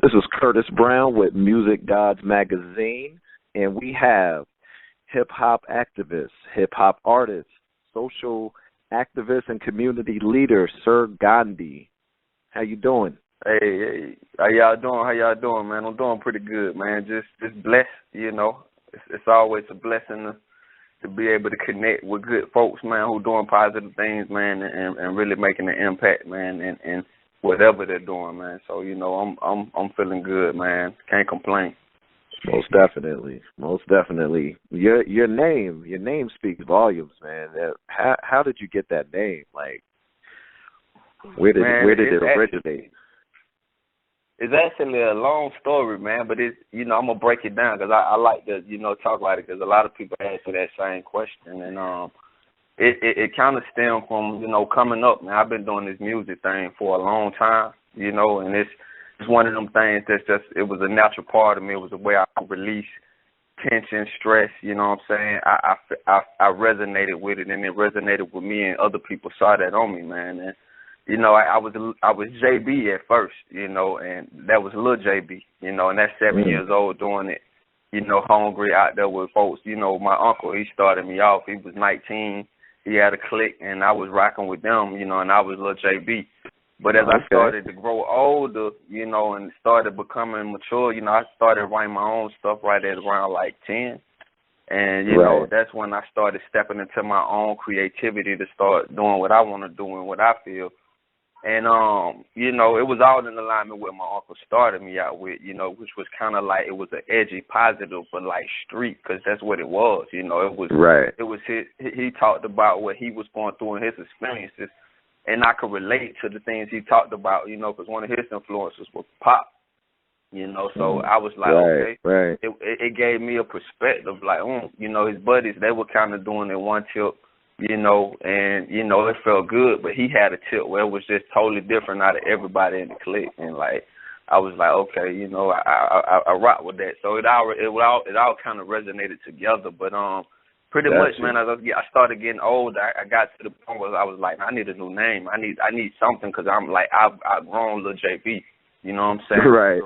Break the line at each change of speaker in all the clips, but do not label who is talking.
This is Curtis Brown with Music Gods Magazine, and we have hip hop activist, hip hop artist, social activist, and community leader, Sir Gandhi. How you doing?
Hey, how y'all doing? How y'all doing, man? I'm doing pretty good, man. Just blessed, you know. It's always a blessing to be able to connect with good folks, man, who doing positive things, man, and really making an impact, man, and whatever they're doing, man. So, you know, I'm feeling good, man. Can't complain.
Most definitely, most definitely. Your name speaks volumes, man. How did you get that name? Like, where did it originate?
It's actually a long story, man, but it's, you know, I'm going to break it down because I like to, you know, talk about it because a lot of people ask me that same question. And it kind of stemmed from, you know, coming up, man. I've been doing this music thing for a long time, you know, and it's one of them things that's just, it was a natural part of me. It was a way I could release tension, stress, you know what I'm saying? I resonated with it, and it resonated with me, and other people saw that on me, man. And you know, I was JB at first, you know, and that was little JB, you know, and that's 7 years old doing it, you know, hungry out there with folks. You know, my uncle, he started me off. He was 19. He had a clique, and I was rocking with them, you know, and I was little JB. But as I started to grow older, you know, and started becoming mature, you know, I started writing my own stuff right at around like 10. And, you know, that's when I started stepping into my own creativity to start doing what I want to do and what I feel. And, you know, it was all in alignment with what my uncle started me out with, you know, which was kind of like, it was an edgy positive, but like street, because that's what it was, you know. It was he talked about what he was going through in his experiences, and I could relate to the things he talked about, you know, because one of his influences was pop, you know. So I was like, it gave me a perspective, like, you know, his buddies, they were kind of doing it one tip, you know, and, you know, it felt good, but he had a tip where it was just totally different out of everybody in the clique. And, like, I was like, okay, you know, I rock with that. So it all kind of resonated together. But pretty much, man, as I started getting old, I got to the point where I was like, I need a new name. I need something, because I'm like, I've grown little JB. You know what I'm saying?
Right.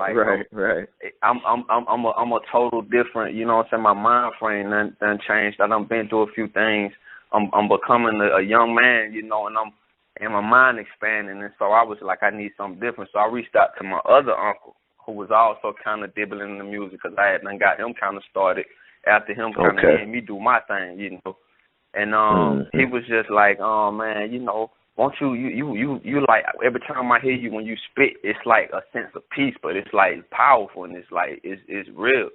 I'm a total different, you know what I'm saying? My mind frame done changed. I done been through a few things. I'm becoming a young man, you know, and my mind expanding, and so I was like, I need something different. So I reached out to my other uncle, who was also kind of dibbling in the music, because I had done got him kind of started after him kind of letting me do my thing, you know. And he was just like, oh man, you know, won't you like, every time I hear you when you spit, it's like a sense of peace, but it's like powerful, and it's like it's real.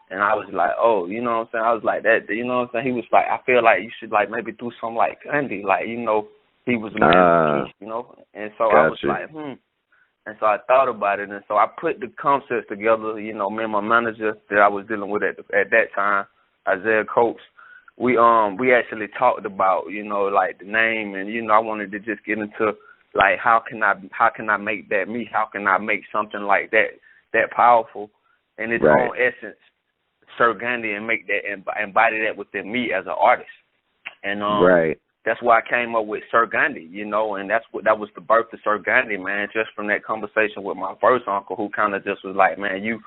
And I was like, oh, you know what I'm saying? I was like that, you know what I'm saying? He was like, I feel like you should like maybe do something like Gandhi, like, you know, he was peace, you know. And so I was like, And so I thought about it, and so I put the concepts together. You know, me and my manager that I was dealing with at that time, Isaiah Coates, we actually talked about, you know, like the name, and, you know, I wanted to just get into like how can I make that me? How can I make something like that powerful in its own essence, Sir Gandhi, and make that embody that within me as an artist. And that's why I came up with Sir Gandhi, you know, and that was the birth of Sir Gandhi, man, just from that conversation with my first uncle, who kind of just was like, man, you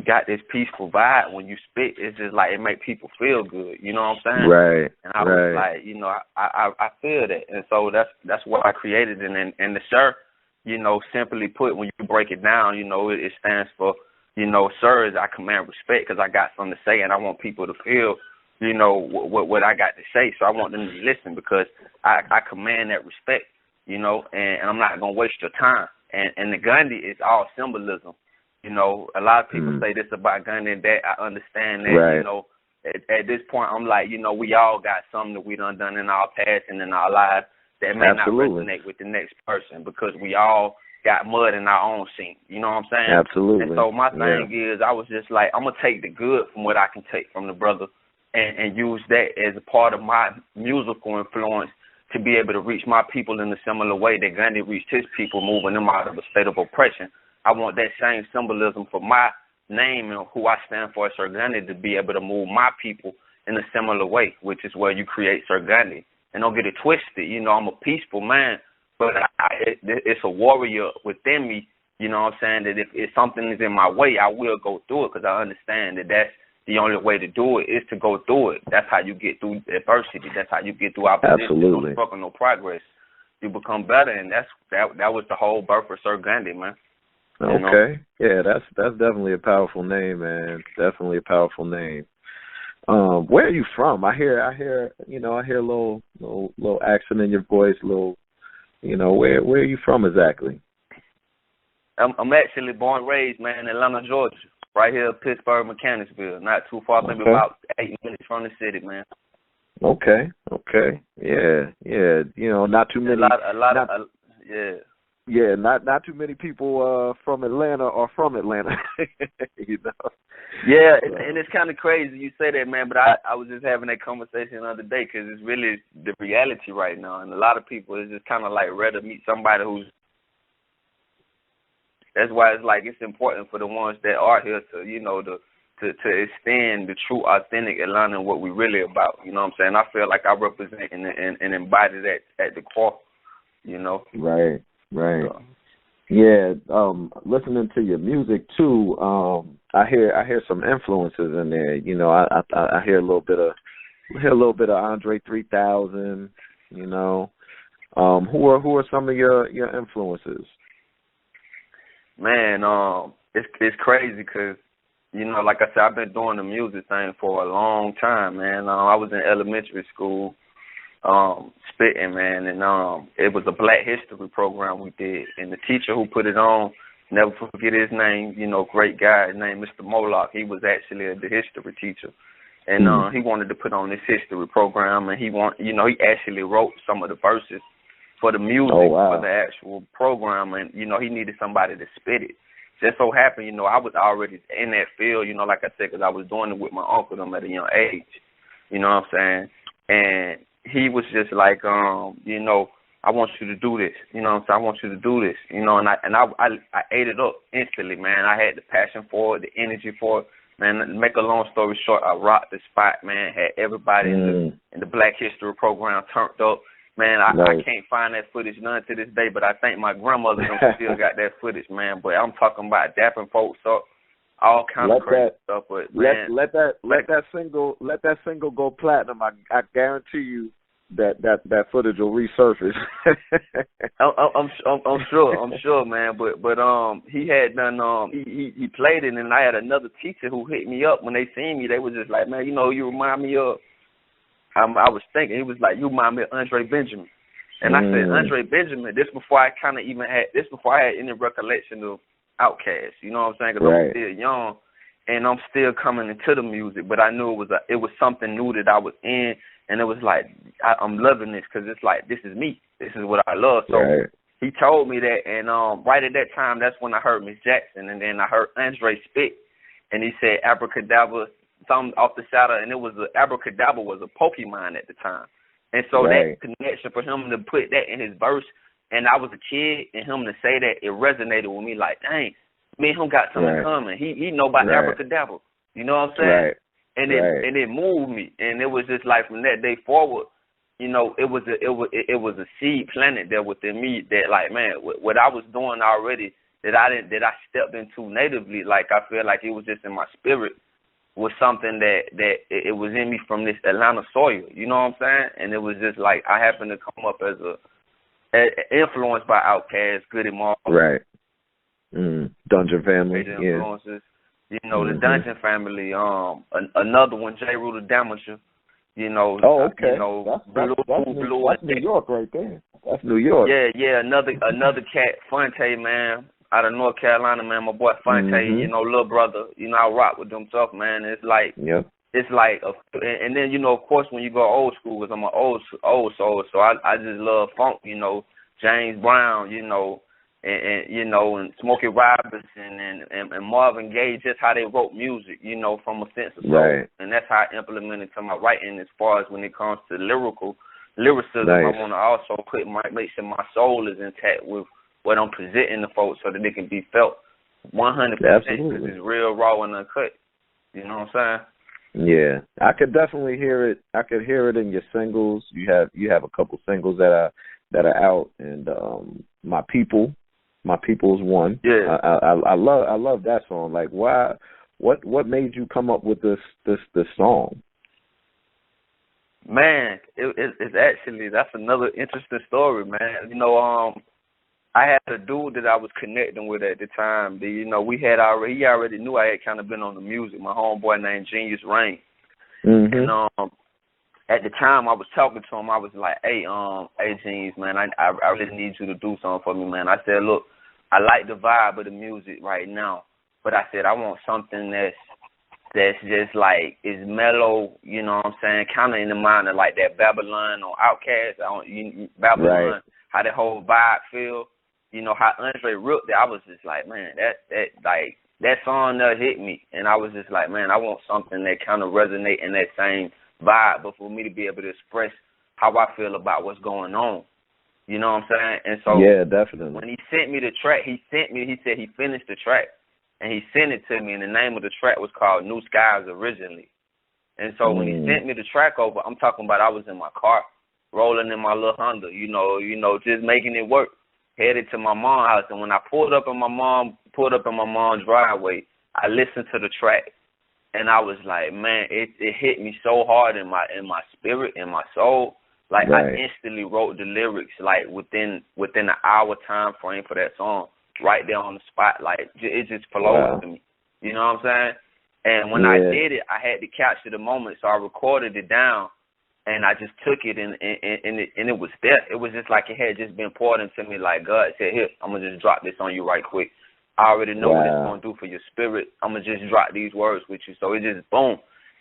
got this peaceful vibe when you spit. It's just like, it make people feel good, you know what I'm saying?
Right.
And I was like, you know, I feel that. And so that's what I created. And the Sir, you know, simply put, when you break it down, you know, it stands for, you know, sir, is I command respect, because I got something to say, and I want people to feel, you know, what I got to say. So I want them to listen, because I command that respect, you know, and I'm not going to waste your time. And the Gandhi is all symbolism. You know, a lot of people say this about Gandhi and that. I understand that, you know. At this point, I'm like, you know, we all got something that we done in our past and in our lives that may not resonate with the next person, because we all got mud in our own sink. You know what I'm saying?
Absolutely.
And so my thing is, I was just like, I'm going to take the good from what I can take from the brother and use that as a part of my musical influence to be able to reach my people in a similar way that Gandhi reached his people, moving them out of a state of oppression. I want that same symbolism for my name and who I stand for, Sir Gandhi, to be able to move my people in a similar way, which is where you create Sir Gandhi. And don't get it twisted. You know, I'm a peaceful man, but it's a warrior within me You know what I'm saying? That if something is in my way, I will go through it because I understand that that's the only way to do it is to go through it. That's how you get through adversity. That's how you get through opposition.
Absolutely.
No struggle, no progress. You become better, and that was the whole birth of Sir Gandhi, man.
Okay. Yeah, that's definitely a powerful name, man. Definitely a powerful name. Where are you from? I hear a little accent in your voice, where are you from exactly?
I'm actually born and raised, man, in Atlanta, Georgia. Right here, Pittsburgh, Mechanicsville. Not too far, maybe about 8 minutes from the city, man.
Okay. Yeah. Not too many. Yeah, not too many people from Atlanta are from Atlanta.
Yeah, and it's kind of crazy you say that, man, but I was just having that conversation the other day because it's really the reality right now. And a lot of people is just kind of like rather meet somebody who's. That's why it's like it's important for the ones that are here to extend the true, authentic Atlanta and what we really about. You know what I'm saying? I feel like I represent and embody that at the core.
Right.
So.
Yeah. Listening to your music too. I hear some influences in there. I hear a little bit of Andre 3000. Who are some of your influences?
Man, it's crazy because, like I said, I've been doing the music thing for a long time, man. I was in elementary school spitting, man, and it was a Black History program we did, and the teacher who put it on, never forget his name, great guy, his name Mr. Moloch. He was actually the history teacher, and he wanted to put on this history program, and he actually wrote some of the verses for the music, for the actual program, and, he needed somebody to spit it. Just so happened, I was already in that field, like I said, because I was doing it with my uncle them at a young age, you know what I'm saying? And he was just like, I want you to do this, you know what I'm saying? I want you to do this, and I ate it up instantly, man. I had the passion for it, the energy for it. Man, to make a long story short, I rocked the spot, man, had everybody in the Black History program turned up. Man, I can't find that footage none to this day, but I think my grandmother still got that footage, man. But I'm talking about dapping folks up, all kinds of crazy stuff. But man,
let that single go platinum. I guarantee you that footage will resurface.
I'm sure, man. But he had done he played it, and I had another teacher who hit me up when they seen me. They was just like, man, you remind me of. I was thinking, he was like, you remind me of Andre Benjamin. And I said, Andre Benjamin, this before I had any recollection of Outkast, you know what I'm saying? Because I'm still young, and I'm still coming into the music, but I knew it was something new that I was in, and it was like, I'm loving this, because it's like, this is me. This is what I love. So he told me that, and right at that time, that's when I heard Miss Jackson, and then I heard Andre spit, and he said, Abracadabra, something off the shadow, and it was Abracadabra was a Pokemon at the time, and so that connection for him to put that in his verse, and I was a kid, and him to say that, it resonated with me like, dang, me and him got something coming. He know about Abracadabra, you know what I'm saying? And it moved me, and it was just like from that day forward, it was a seed planted there within me that like, man, what I was doing already that I stepped into natively, like I feel like it was just in my spirit. Was something that it was in me from this Atlanta soil, you know what I'm saying? And it was just like I happened to come up as influenced by Outkast, Goody Mob,
Dungeon Family,
influences, the Dungeon Family, another one, J. Rue the Damager,
that's New York right there. That's New York.
Yeah, another cat, Fonte, man. Out of North Carolina, man, my boy Fonte, little brother, I rock with them tough, man. It's like, it's like, and then, of course, when you go old school, because I'm an old soul, so I just love funk, James Brown, and Smokey Robinson and Marvin Gaye, just how they wrote music, from a sense of soul. And that's how I implemented to my writing as far as when it comes to lyricism. I want to also make sure my soul is intact with what I'm presenting to folks so that it can be felt 100%. Because it's real, raw, and uncut. You know what I'm saying?
Yeah, I could definitely hear it. I could hear it in your singles. You have a couple singles that are out, and My People. My People's One.
Yeah.
I love that song. Like, why? What made you come up with this song?
Man, it's actually, that's another interesting story, man. You know, I had a dude that I was connecting with at the time. You know, he already knew I had kind of been on the music. My homeboy named Genius Rain.
Mm-hmm.
And at the time I was talking to him, I was like, hey, Genius, man, I really need you to do something for me, man. I said, look, I like the vibe of the music right now, but I said I want something that's just like is mellow, you know what I'm saying, kind of in the mind of like that Babylon or Outkast, Babylon,
Right.
how that whole vibe feel, you know, how Andre ripped it. I was just like, man, that song hit me, and I was just like, man, I want something that kind of resonate in that same vibe, but for me to be able to express how I feel about what's going on, you know what I'm saying? And so
yeah, definitely.
When he sent me the track, he said he finished the track, and he sent it to me, and the name of the track was called New Skies originally. And so when he sent me the track over, I'm talking about I was in my car, rolling in my little Honda, you know, just making it work, headed to my mom's house. And when I pulled up in my mom's driveway, I listened to the track, and I was like, man, it hit me so hard in my spirit, in my soul. Like, right. I instantly wrote the lyrics like within an hour time frame for that song, right there on the spot. Like, it just flowed to me. You know what I'm saying? And when I did it, I had to capture the moment, so I recorded it down, and I just took it, and it was there. It was just like it had just been poured into me. Like, God said, here, I'm gonna just drop this on you right quick. I already know what it's gonna do for your spirit. I'm gonna just drop these words with you. So it just boom,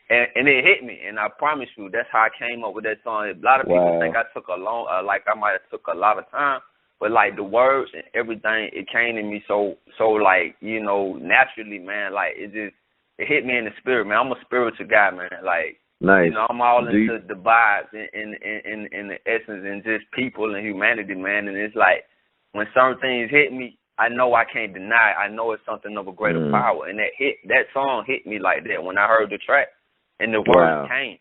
and it hit me. And I promise you, that's how I came up with that song. A lot of people think I took a long, like I might have took a lot of time, but like the words and everything, it came to me so like, you know, naturally, man. Like it hit me in the spirit, man. I'm a spiritual guy, man. Like, nice. You know, I'm all into the vibes and the essence and just people and humanity, man. And it's like when certain things hit me, I know I can't deny it. I know it's something of a greater power. And that song hit me like that when I heard the track and the words came.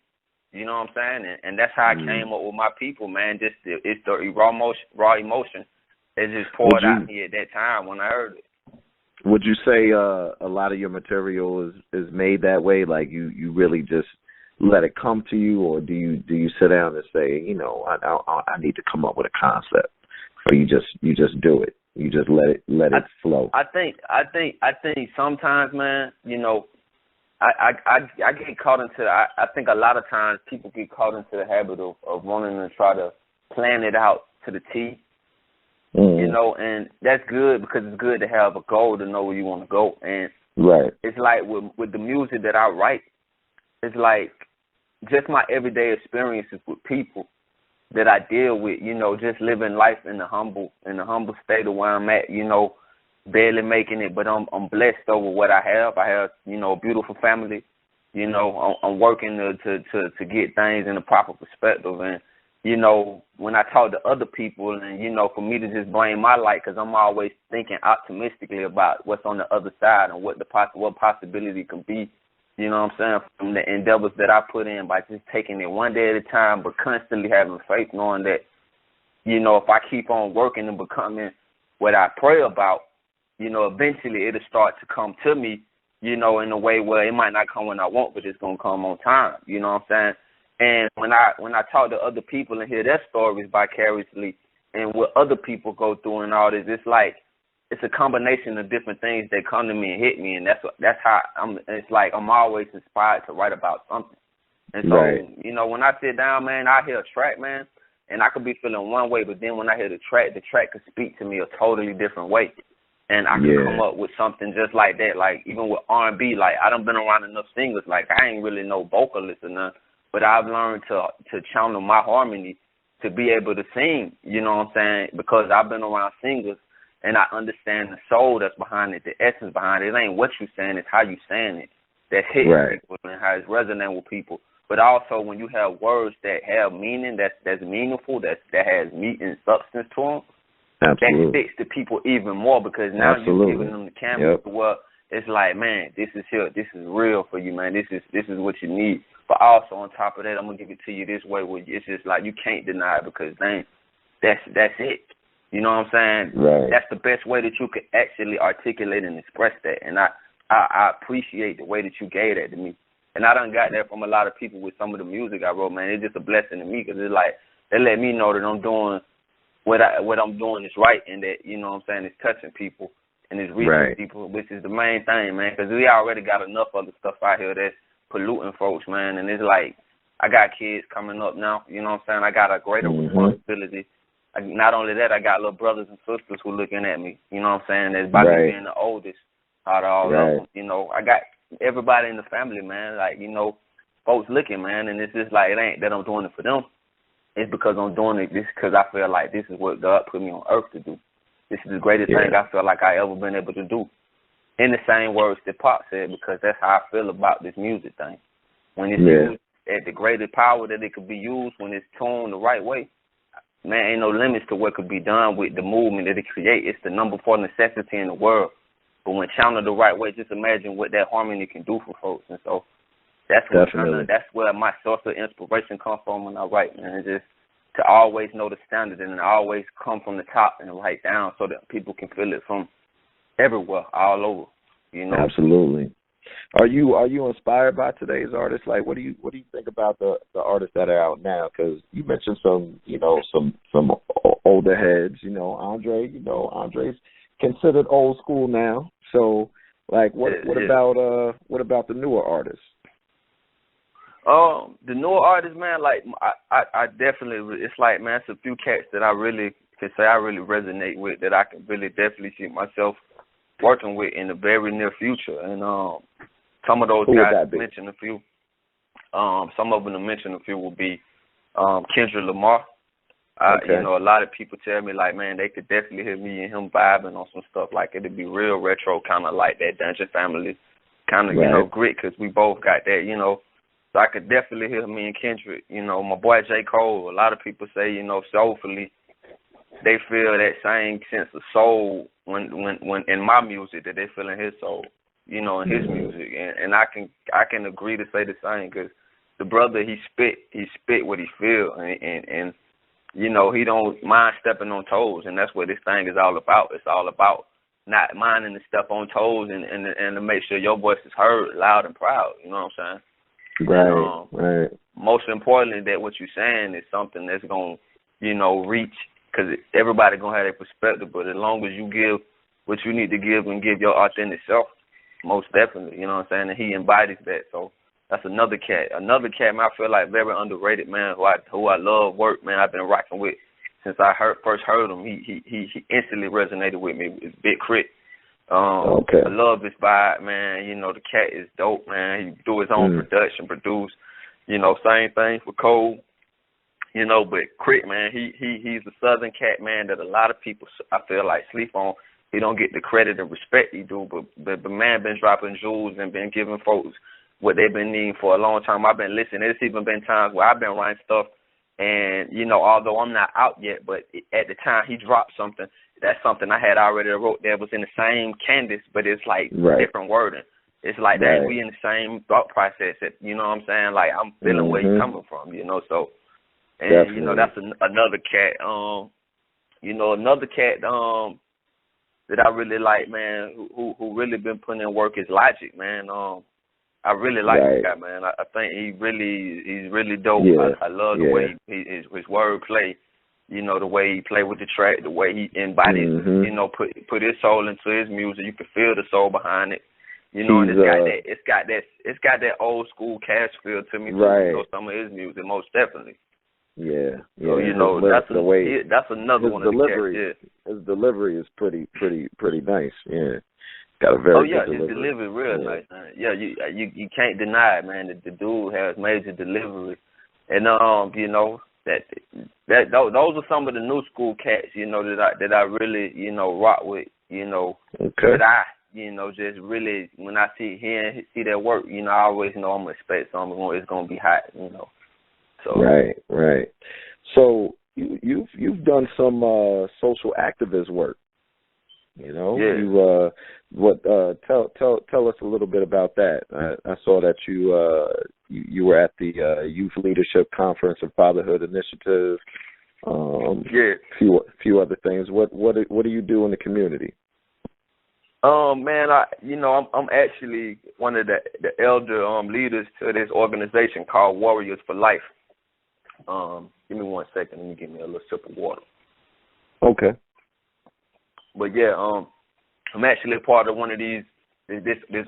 You know what I'm saying? And that's how I came up with My People, man. It's the raw emotion that just poured out me at that time when I heard it.
Would you say a lot of your material is made that way? Like you really just let it come to you, or do you sit down and say, you know, I need to come up with a concept, or you just do it? You just let it flow.
I think sometimes, man, you know, I get caught into. I think a lot of times people get caught into the habit of wanting to try to plan it out to the T. You know, and that's good because it's good to have a goal to know where you want to go. And it's like with the music that I write, it's like just my everyday experiences with people that I deal with, you know, just living life in the humble state of where I'm at, you know, barely making it, but I'm blessed over what I have. I have, you know, a beautiful family. You know, I'm working to get things in the proper perspective. And, you know, when I talk to other people and, you know, for me to just blame my light, because I'm always thinking optimistically about what's on the other side and what possibility can be. You know what I'm saying? From the endeavors that I put in by just taking it one day at a time, but constantly having faith, knowing that, you know, if I keep on working and becoming what I pray about, you know, eventually it'll start to come to me, you know, in a way where it might not come when I want, but it's going to come on time. You know what I'm saying? And when I talk to other people and hear their stories vicariously and what other people go through and all this, it's like, it's a combination of different things that come to me and hit me, and that's how it's like I'm always inspired to write about something. And so, you know, when I sit down, man, I hear a track, man, and I could be feeling one way, but then when I hear the track could speak to me a totally different way, and I can come up with something just like that. Like even with R&B, like I done been around enough singers, like I ain't really no vocalist or nothing, but I've learned to channel my harmony to be able to sing. You know what I'm saying? Because I've been around singers. And I understand the soul that's behind it, the essence behind it. It ain't what you saying, it's how you saying it that's hitting people and how it's resonating with people. But also when you have words that have meaning, that's meaningful, that has meat and substance to them, that sticks to people even more because now you're giving them the canvas to where it's like, man, this is here, this is real for you, man. This is what you need. But also on top of that, I'm gonna give it to you this way where it's just like you can't deny it because dang, that's it. You know what I'm saying?
Right.
That's the best way that you could actually articulate and express that. And I appreciate the way that you gave that to me. And I done got that from a lot of people with some of the music I wrote, man. It's just a blessing to me because it's like, they let me know that I'm doing what I'm doing is right and that, you know what I'm saying, it's touching people and it's reaching people, which is the main thing, man, because we already got enough other stuff out here that's polluting folks, man. And it's like, I got kids coming up now, you know what I'm saying? I got a greater responsibility. Not only that, I got little brothers and sisters who looking at me, you know what I'm saying, that's by me being the oldest out of all of them. You know, I got everybody in the family, man, like, you know, folks looking, man, and it's just like, it ain't that I'm doing it for them. It's because I'm doing it this because I feel like this is what God put me on earth to do. This is the greatest thing I feel like I ever been able to do. In the same words that Pop said, because that's how I feel about this music thing. When it's used at the greatest power that it could be used, when it's tuned the right way, man, ain't no limits to what could be done with the movement that it creates. It's the number 4 necessity in the world. But when channeled the right way, just imagine what that harmony can do for folks. And so that's where my source of inspiration comes from when I write, man. It's just to always know the standard and always come from the top and write down so that people can feel it from everywhere, all over. You know.
Absolutely. Are you inspired by today's artists? Like, what do you think about the artists that are out now? Because you mentioned some older heads. You know, Andre's considered old school now. So, like, what about the newer artists?
The newer artists, man, like I definitely, it's like, man, it's a few cats that I really can say I really resonate with, that I can really definitely see myself working with in the very near future. And some of those guys mentioned a few. Some of them to mention a few will be Kendrick Lamar. You know, a lot of people tell me, like, man, they could definitely hear me and him vibing on some stuff. Like, it'd be real retro, kind of like that Dungeon Family kind of, you know, grit, because we both got that, you know. So I could definitely hear me and Kendrick. You know, my boy J. Cole, a lot of people say, you know, soulfully, they feel that same sense of soul when in my music that they feel in his soul, you know, in his music. And I can agree to say the same, because the brother, he spit what he feel, and you know, he don't mind stepping on toes, and that's what this thing is all about. It's all about not minding to step on toes and to make sure your voice is heard loud and proud, you know what I'm saying?
Right.
Most importantly, that what you're saying is something that's going to, you know, reach, because everybody going to have their perspective, but as long as you give what you need to give and give your authentic self, most definitely, you know what I'm saying, and he embodies that. So that's another cat. Another cat, man, I feel like very underrated, man, who I love work, man, I've been rocking with since I first heard him. He instantly resonated with me. It's Big Crit. I love his vibe, man. You know, the cat is dope, man. He do his own production, produce. You know, same thing for Cole. You know, but Crit, man, he's a Southern cat, man, that a lot of people, I feel like, sleep on. He don't get the credit and respect he do, but man been dropping jewels and been giving folks what they've been needing for a long time. I've been listening. There's even been times where I've been writing stuff, and, you know, although I'm not out yet, but at the time he dropped something, that's something I had already wrote that was in the same canvas, but it's like different wording. It's like that we in the same thought process. You know what I'm saying? Like, I'm feeling where you're coming from, you know. So, and you know, that's another cat. You know, another cat that I really like, man, who really been putting in work is Logic, man. I really like this guy, man. I think he's really dope. Yeah. I love the way his word play. You know, the way he play with the track, the way he embodies, you know, put his soul into his music. You can feel the soul behind it. You know, and it's got that old school Cash feel to me too. You know, some of his music, most definitely.
Yeah.
So, you know, that's another one of the cats.
His delivery is pretty nice. Yeah. Got a very good delivery.
His delivery real nice, man. Yeah, you can't deny it, man. The dude has major delivery. And you know, that those are some of the new school cats, you know, that I really, you know, rock with, you know, that I, you know, just really, when I see their work, you know, I always know I'm gonna expect something. It's gonna be hot, you know. So
right. So you've done some social activist work. You know, tell us a little bit about that. I saw that you were at the Youth Leadership Conference and Fatherhood Initiative.
Yeah.
Few other things. What do you do in the community?
Man, I'm actually one of the elder leaders to this organization called Warriors for Life. Give me 1 second. Let me get me a little sip of water.
Okay.
But yeah, I'm actually part of one of this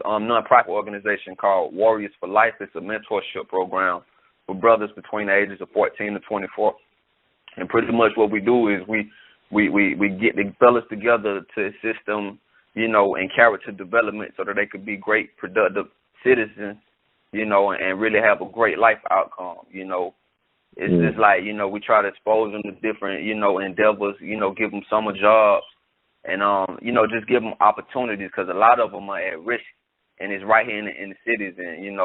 nonprofit organization called Warriors for Life. It's a mentorship program for brothers between the ages of 14 to 24. And pretty much what we do is we get the fellas together to assist them, in character development so that they could be great, productive citizens, and really have a great life outcome, It's just like, we try to expose them to different, endeavors, give them summer jobs and, just give them opportunities because a lot of them are at risk and it's right here in the cities and,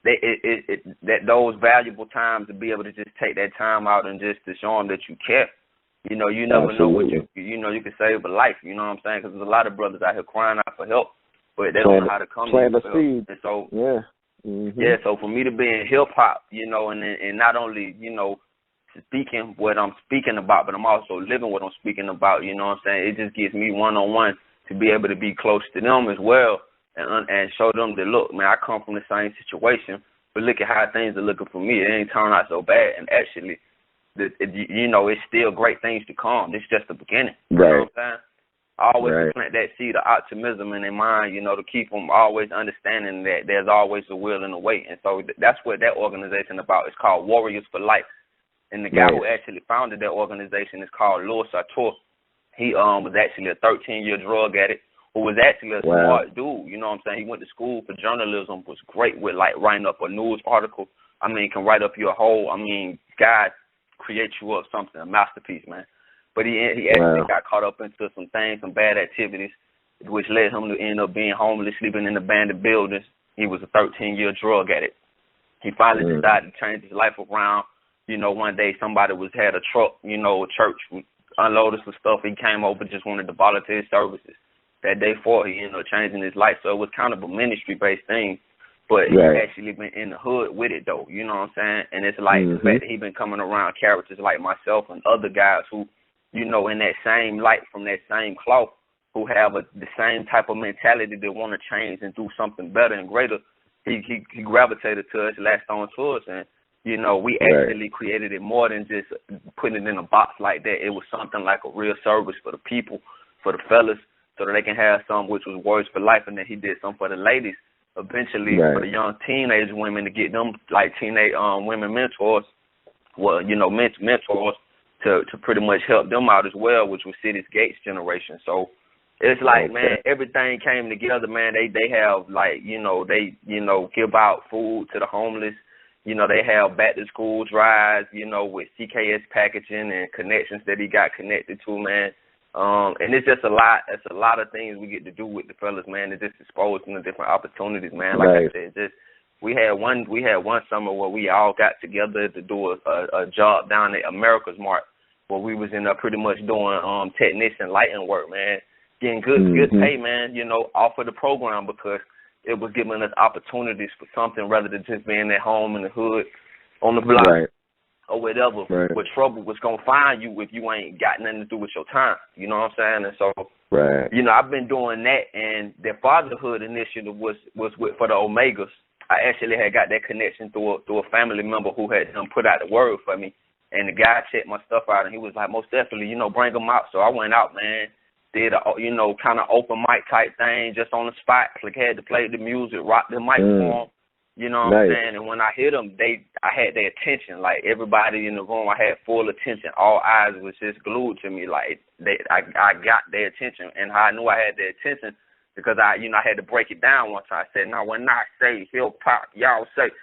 that those valuable times to be able to just take that time out and just to show them that you care. You never
Absolutely.
know what you can save a life. You know what I'm saying? Because there's a lot of brothers out here crying out for help, but they don't know how to come to
plant a
help.
seed.
And so,
yeah.
Yeah, so for me to be in hip hop, and not only, speaking what I'm speaking about, but I'm also living what I'm speaking about, you know what I'm saying? It just gives me one-on-one to be able to be close to them as well and show them that, look, man, I come from the same situation, but look at how things are looking for me. It ain't turning out so bad. And actually, it's still great things to come. It's just the beginning. You know what I'm saying? I always plant that seed of optimism in their mind, to keep them always understanding that there's always a will and a way. And so that's what that organization is about. It's called Warriors for Life. And the guy who actually founded that organization is called Louis Sartor. He was actually a 13-year drug addict who was actually a smart dude. You know what I'm saying? He went to school for journalism, was great with, writing up a news article. Can write up your whole, God create you up something, a masterpiece, man. But he actually got caught up into some things, some bad activities, which led him to end up being homeless, sleeping in abandoned buildings. He was a 13-year drug addict. He finally decided to change his life around. One day somebody had a truck, a church, unloaded some stuff. He came over, just wanted to volunteer his services. That day forward, he ended up changing his life. So it was kind of a ministry-based thing. But he actually been in the hood with it, though. You know what I'm saying? And it's like the fact that he been coming around characters like myself and other guys who, in that same light, from that same cloth, who have the same type of mentality that want to change and do something better and greater. He gravitated to us, latched on to us, and, we actually created it more than just putting it in a box like that. It was something like a real service for the people, for the fellas, so that they can have something which was Warriors for Life, and then he did something for the ladies, eventually for the young teenage women to get them, teenage women mentors, mentors, to pretty much help them out as well, which was City's Gates generation. So it's like, man, everything came together, man. They have they give out food to the homeless. They have back to school drives, with CKS packaging and connections that he got connected to, man. And it's just a lot. It's a lot of things we get to do with the fellas, man. To just expose them to different opportunities, man. Like I said, we had one summer where we all got together to do a job down at America's Mart, where we was in pretty much doing technician lighting work, man. Getting good pay, man, off of the program because it was giving us opportunities for something rather than just being at home in the hood on the block or whatever. What trouble was going to find you if you ain't got nothing to do with your time. You know what I'm saying? And so, I've been doing that, and the fatherhood initiative was for the Omegas. I actually had got that connection through a family member who had put out the word for me. And the guy checked my stuff out, and he was like, most definitely, bring them out. So I went out, man. Did a, kind of open mic type thing just on the spot. Had to play the music, rock the microphone. You know what I'm saying? And when I hit them, I had their attention. Like, everybody in the room, I had full attention. All eyes was just glued to me. Like, I got their attention. And how I knew I had their attention, because I had to break it down once. I said, now, when I say hip-hop, y'all say,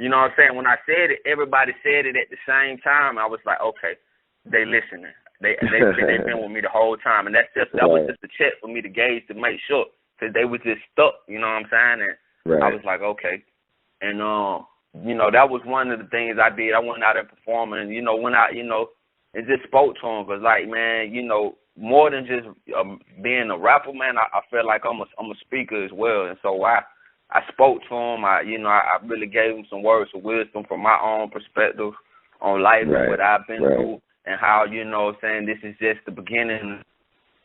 you know what I'm saying? When I said it, everybody said it at the same time. I was like, okay, they listening. They've been with me the whole time, and that was just a check for me to gauge to make sure, because they was just stuck. You know what I'm saying? And I was like, okay, and that was one of the things I did. I went out and performed, and and just spoke to them, because man, more than just being a rapper, man, I feel like I'm a speaker as well, and so I spoke to them. I really gave them some words of wisdom from my own perspective on life and what I've been through. and how, you know what I'm saying, this is just the beginning of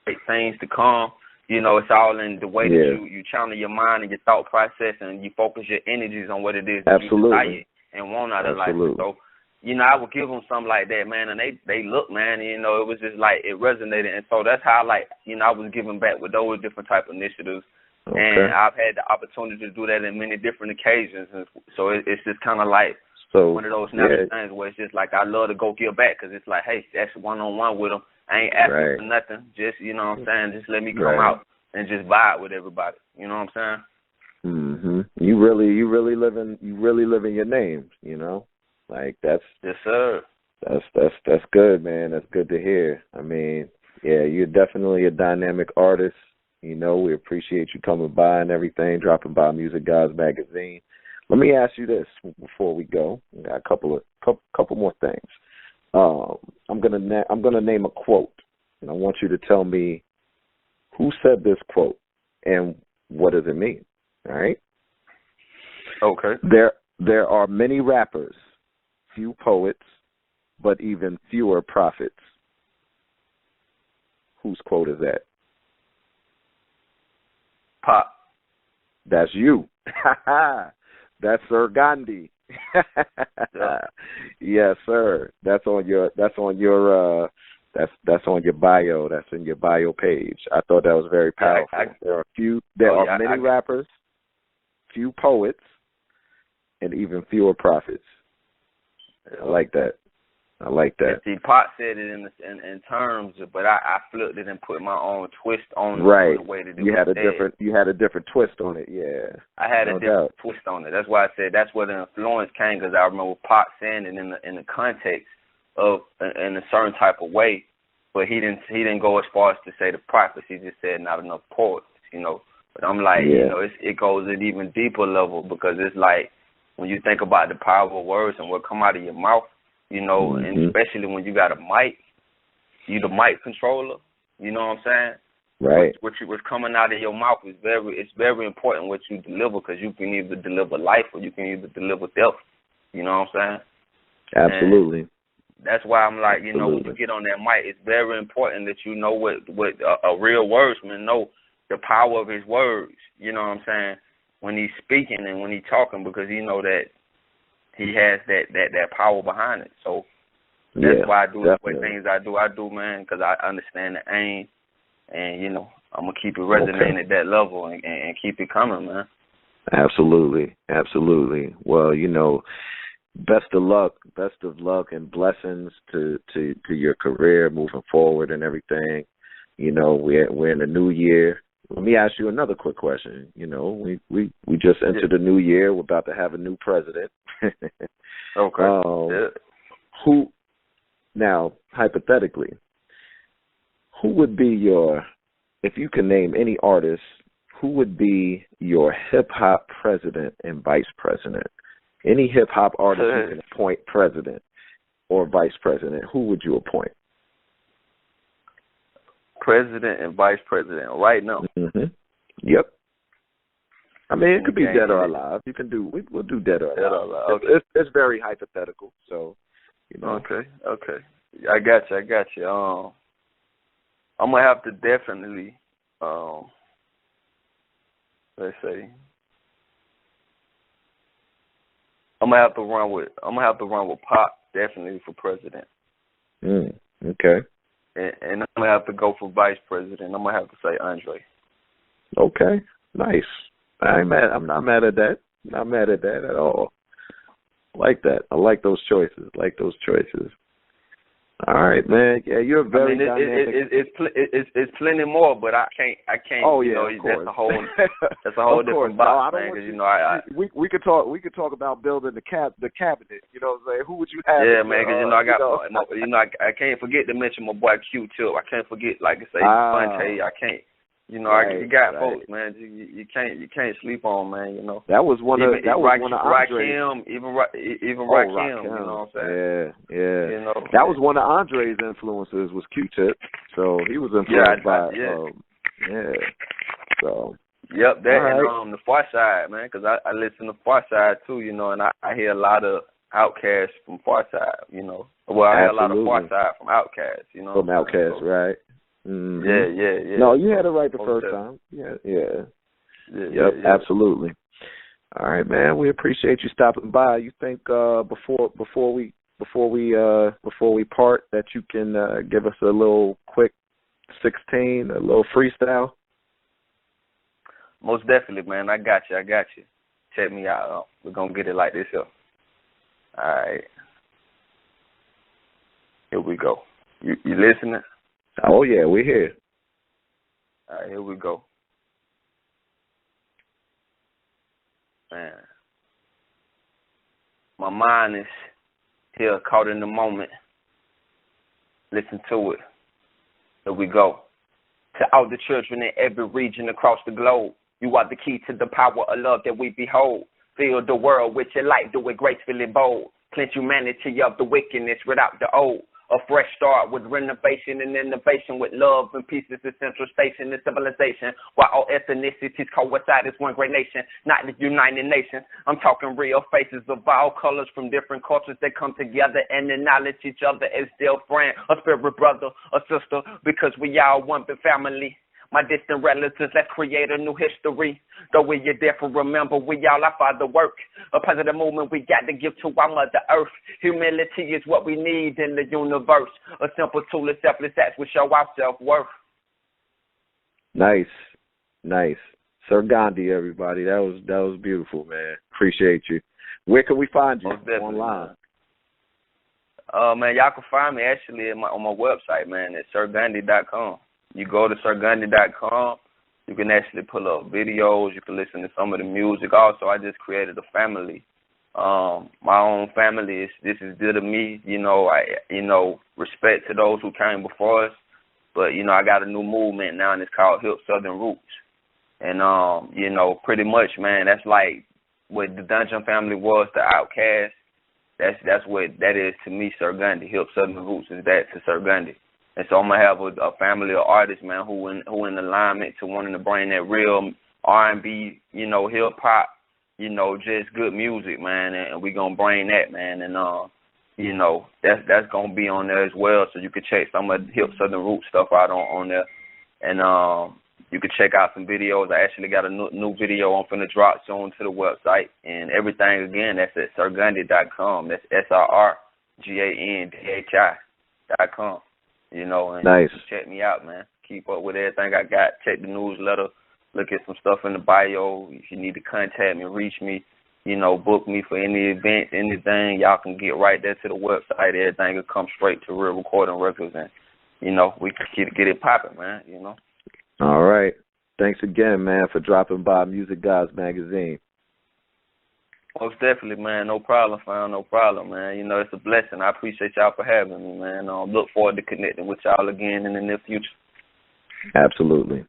great things to come. You know, it's all in the way that you channel your mind and your thought process, and you focus your energies on what it is that you desire and want out of life. So, you know, I would give them something like that, man, and they look, man, you know, it was just like it resonated, and so that's how, like, you know, I was giving back with those different type of initiatives, and I've had the opportunity to do that in many different occasions, and so it's just kind of like one of those natural things where it's just like I love to go give back because it's like, hey, that's one-on-one with them. I ain't asking for nothing, just, you know what I'm saying, just let me come out and just vibe with everybody, you know what I'm saying?
Mhm. You really living your name, you know? Like that's
yes, sir.
That's good, man. That's good to hear. I mean, yeah, you're definitely a dynamic artist. You know, we appreciate you coming by and everything, dropping by Music Gawds magazine. Let me ask you this before we go. We got a couple more things. I'm gonna name a quote, and I want you to tell me who said this quote and what does it mean. All right.
Okay.
There are many rappers, few poets, but even fewer prophets. Whose quote is that?
Pop.
That's you. That's Sir Gandhi. Yes, sir. That's on your that's on your bio. That's in your bio page. I thought that was very powerful. There are many rappers, few poets, and even fewer prophets. I like that.
See, Pop said it in terms, but I flipped it and put my own twist on
right.
The way that it
you had
was
you had a different twist on it. Yeah,
I had a different twist on it. That's why I said that's where the influence came, because I remember Pop saying it in the context of in a certain type of way, but he didn't go as far as to say the prophets. He just said not enough poets, you know. But I'm like, you know, it goes at an even deeper level, because it's like when you think about the power of words and what come out of your mouth. You know, and especially when you got a mic, you the mic controller. You know what I'm saying?
Right.
What's coming out of your mouth is very important what you deliver, because you can either deliver life or you can either deliver death. You know what I'm saying?
Absolutely.
And that's why I'm like, you know, when you get on that mic, it's very important that you know what a real wordsman know, the power of his words. You know what I'm saying? When he's speaking and when he's talking, because you know that he has that power behind it. So that's why I do the things I do, man, because I understand the aim, and, you know, I'm going to keep it resonating at that level and keep it coming, man.
Absolutely. Well, you know, best of luck and blessings to your career moving forward and everything. You know, we're in a new year. Let me ask you another quick question. You know, we just entered the new year. We're about to have a new president.
Okay.
Who, now, hypothetically, who would be if you can name any artist, who would be your hip-hop president and vice president? Any hip-hop artist you can appoint president or vice president, who would you appoint?
President and vice president right now.
Yep. I mean, it could be dead or alive. You can do. We'll do dead or alive. Okay. It's very hypothetical, so you know.
Okay. I got you. I'm gonna have to definitely. Let's say. I'm gonna have to run with Pop definitely for president.
Okay.
And I'm gonna have to go for vice president. I'm gonna have to say Andre.
Okay, nice. I'm not mad at that. Not mad at that at all. Like that. I like those choices. All right, man. Yeah, you're very dynamic.
It's plenty more, but I can't.
Oh yeah,
you know,
of course.
That's a whole different box, man. Because you know,
we could talk about building the cabinet. You know what I'm saying? Who would you have?
Yeah, man. Because you know, I can't forget to mention my boy Q-Tip. I can't forget, like I say, Fonte. I can't. You know, you got folks, man. You can't sleep on, man. You know.
That was one of Andre's.
Rakim, even Rakim. You know what I'm saying?
Yeah.
You know,
that was one of Andre's influences was Q-Tip, so he was influenced by. So.
Yep, that and the Far Side, man, because I listen to Far Side too, you know, and I hear a lot of Outkast from Farside, you know. Well, I had a lot of Farside from Outkast, you know.
From Outkast, right? Mm-hmm.
Yeah.
No, you had it right the first time. Yeah, absolutely. All right, man. We appreciate you stopping by. You think before we part that you can give us a little quick 16, a little freestyle?
Most definitely, man. I got you. Check me out. We're gonna get it like this here. All right. Here we go. You listening?
Oh yeah, we're here.
All right, here we go. Man, my mind is here, caught in the moment. Listen to it. Here we go. To all the children in every region across the globe, you are the key to the power of love that we behold. Fill the world with your light, do it gracefully bold. Cleanse humanity of the wickedness without the old. A fresh start with renovation and innovation, with love and peace is the central station in civilization. While all ethnicities coincide as one great nation, not the United Nations. I'm talking real faces of all colors from different cultures that come together and acknowledge each other as their friend, a spirit brother, a sister, because we all one big family. My distant relatives, let's create a new history. Though we are different, remember we all our Father work. A positive movement we got to give to our Mother Earth. Humility is what we need in the universe. A simple tool of selfless acts will show our self-worth.
Nice. Sir Gandhi, everybody. That was beautiful, man. Appreciate you. Where can we find you online?
Man, y'all can find me actually on my website, man, at sirgandhi.com. You go to sirgandhi.com, you can actually pull up videos, you can listen to some of the music. Also, I just created a family. My own family this is dear to me, respect to those who came before us. But, I got a new movement now, and it's called Hip Southern Roots. And, pretty much, man, that's like what the Dungeon family was to Outkast. That's what that is to me, Sir Gandhi. Hip Southern Roots is that to Sir Gandhi. And so I'm going to have a family of artists, man, who in alignment to wanting to bring that real R&B, hip-hop, just good music, man. And we're going to bring that, man. And, that's going to be on there as well. So you can check some of the Hip Southern Roots stuff out on there. And you can check out some videos. I actually got a new video I'm finna drop soon to the website. And everything, again, that's at sirgandhi.com. That's SRGANDHI.com. And
nice.
Check me out, man. Keep up with everything I got. Check the newsletter. Look at some stuff in the bio. If you need to contact me, reach me, book me for any events, anything, y'all can get right there to the website. Everything will come straight to Real Recording Records, and, we can get it popping, man,
All right. Thanks again, man, for dropping by Music Gawds Magazine.
Most definitely, man. No problem, fam. No problem, man. It's a blessing. I appreciate y'all for having me, man. Look forward to connecting with y'all again in the near future. Absolutely.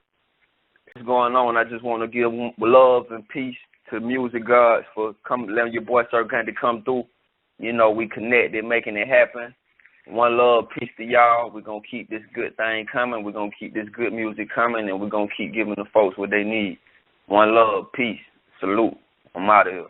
What's going on? I just want to give love and peace to Music Gawds for letting your boy Sir Gandhi come through. We connected, making it happen. One love, peace to y'all. We're going to keep this good thing coming. We're going to keep this good music coming, and we're going to keep giving the folks what they need. One love, peace, salute. I'm out of here.